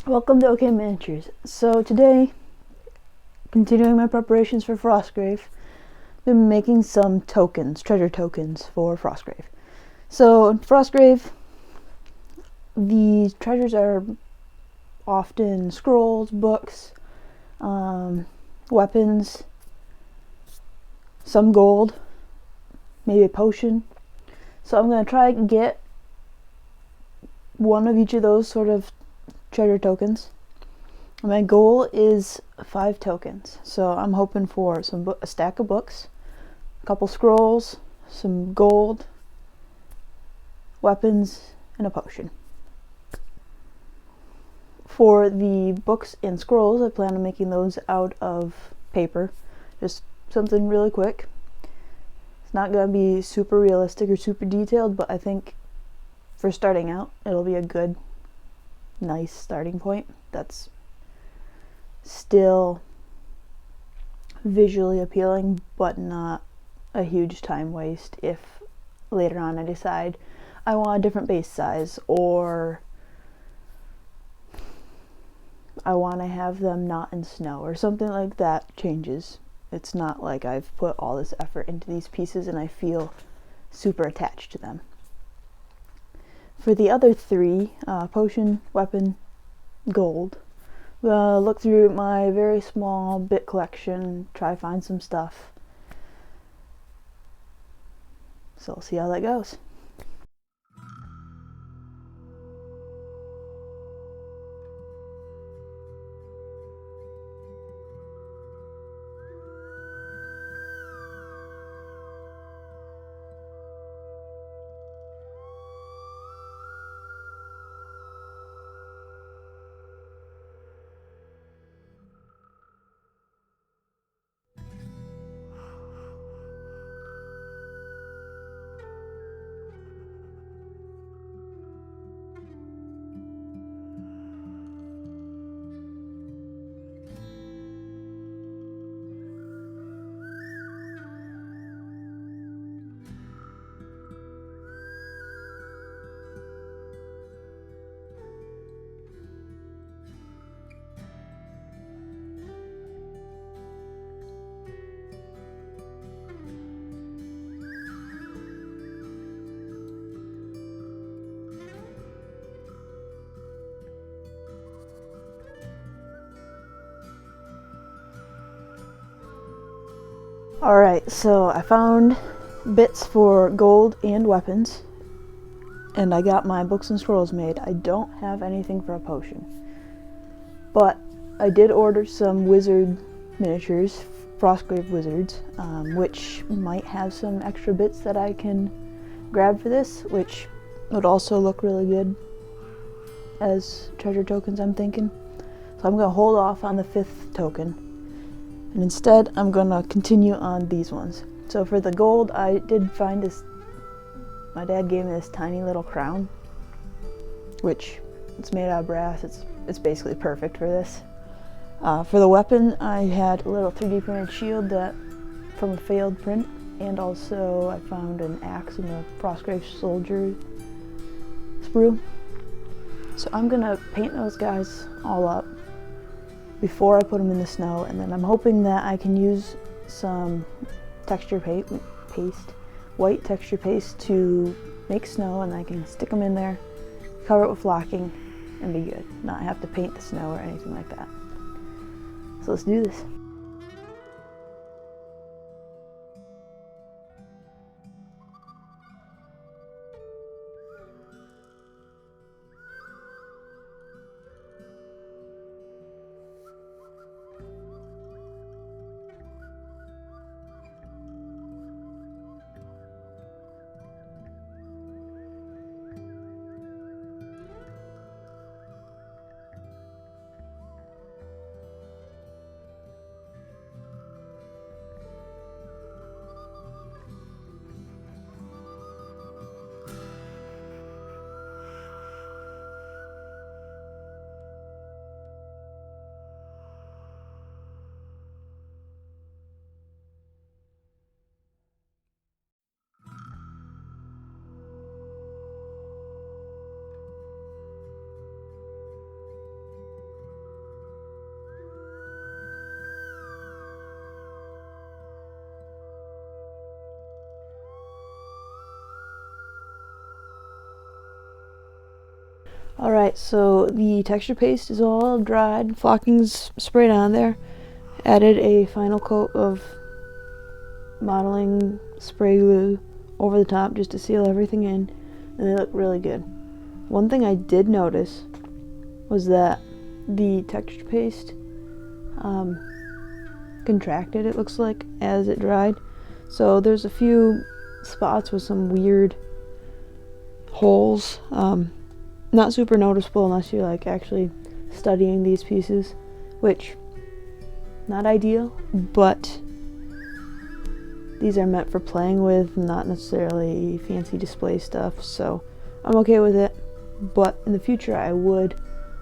Welcome to OK Miniatures. So today, continuing my preparations for Frostgrave, I've been making some tokens, treasure tokens for Frostgrave. So in Frostgrave, the treasures are often scrolls, books, weapons, some gold, maybe a potion. So I'm going to try and get one of each of those sort of treasure tokens. My goal is 5 tokens, so I'm hoping for a stack of books, a couple scrolls, some gold, weapons, and a potion. For the books and scrolls, I plan on making those out of paper, just something really quick. It's not going to be super realistic or super detailed, but I think for starting out, it'll be a good, nice starting point. That's still visually appealing, but not a huge time waste if later on I decide I want a different base size, or I want to have them not in snow, or something like that changes. It's not like I've put all this effort into these pieces and I feel super attached to them. For the other 3, potion, weapon, gold, look through my very small bit collection, try to find some stuff. So we'll see how that goes. Alright, so I found bits for gold and weapons, and I got my books and scrolls made. I don't have anything for a potion, but I did order some wizard miniatures, Frostgrave wizards, which might have some extra bits that I can grab for this, which would also look really good as treasure tokens, I'm thinking. So I'm going to hold off on the 5th token, and instead I'm going to continue on these ones. So for the gold, I did find this, my dad gave me this tiny little crown, which it's made out of brass. It's basically perfect for this. For the weapon, I had a little 3D printed shield that from a failed print, and also I found an axe in the Frostgrave soldier sprue. So I'm gonna paint those guys all up before I put them in the snow, and then I'm hoping that I can use some texture paste, white texture paste, to make snow, and I can stick them in there, cover it with flocking, and be good. Not have to paint the snow or anything like that. So let's do this. Alright, so the texture paste is all dried, flocking's sprayed on there. Added a final coat of modeling spray glue over the top just to seal everything in, and they look really good. One thing I did notice was that the texture paste contracted, it looks like, as it dried. So there's a few spots with some weird holes. Not super noticeable unless you're like actually studying these pieces, which not ideal, but these are meant for playing with, not necessarily fancy display stuff, so I'm okay with it. But in the future I would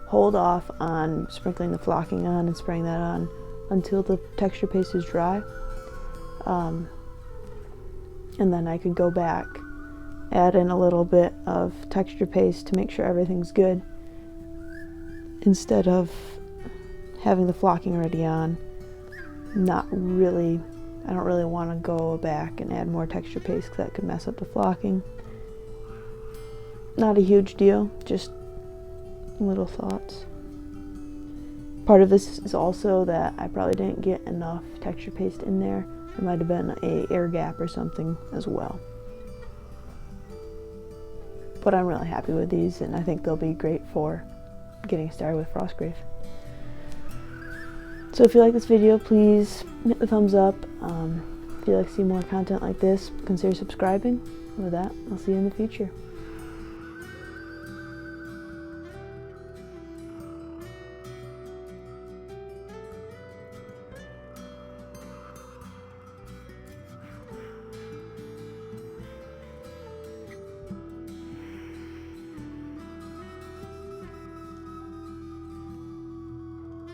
hold off on sprinkling the flocking on and spraying that on until the texture paste is dry, and then I could go back, add in a little bit of texture paste to make sure everything's good, instead of having the flocking already on. I don't really want to go back and add more texture paste because that could mess up the flocking. Not a huge deal, just little thoughts. Part of this is also that I probably didn't get enough texture paste in there. There might have been an air gap or something as well. But I'm really happy with these, and I think they'll be great for getting started with Frostgrave. So if you like this video, please hit the thumbs up. If you'd like to see more content like this, consider subscribing. With that, I'll see you in the future.